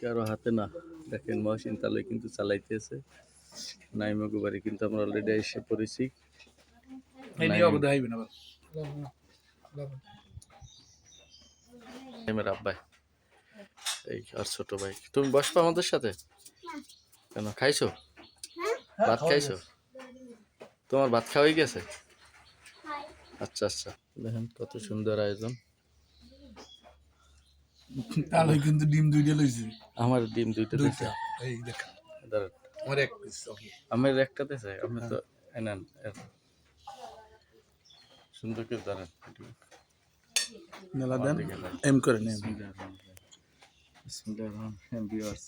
কারো হাতে না দেখেন মহসিন তালে কিন্তু চালাইতেছে নাইমগো বাড়ি কিন্তু আমরা অলরেডি এসে পড়েছি নাইমের আব্বাই এই আর ছোট ভাই তুমি বসবা আমাদের সাথে কেন খাইছো ভাত খাইছো তোমার ভাত খাওয়াই গেছে আচ্ছা আচ্ছা দেখেন কত সুন্দর আয়োজন তাহলে কিন্তু ডিম দুইটা লইছি আমার ডিম দুইটা দিছে এই দেখ দাঁড়ান আমার এক পিস ওকে আমার একটা দিছে আমি তো এনান সুন্দর করে দাঁড়ান মেলা দেন এম করে নেন বিসমিল্লাহির ভিউয়ার্স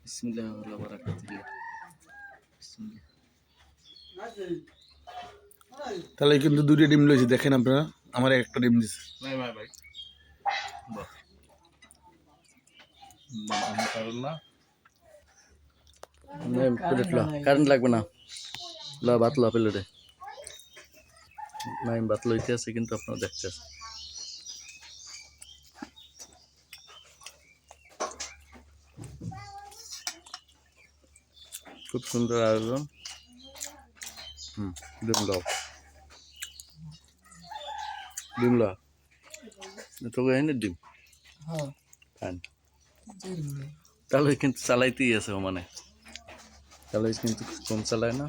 বিসমিল্লাহি ওয়া বারাকাতুহু তাহলে কিন্তু দুইটা ডিম লইছি দেখেন আপনারা আমার একটা ডিম দিছে নাই ভাই বাহ আমি পারলাম না কারেন্ট লাগবে না লা ভাত লা প্লেটে নাই ভাত লইতে আছে কিন্তু আপনারা দেখতেছেন খুব সুন্দর আয়োজন ডিম দাও ডিম লা তোকে এনে ডিম খান তাহলে কিন্তু চালাইতেই আছে মানে তাহলে কিন্তু কম চালায় না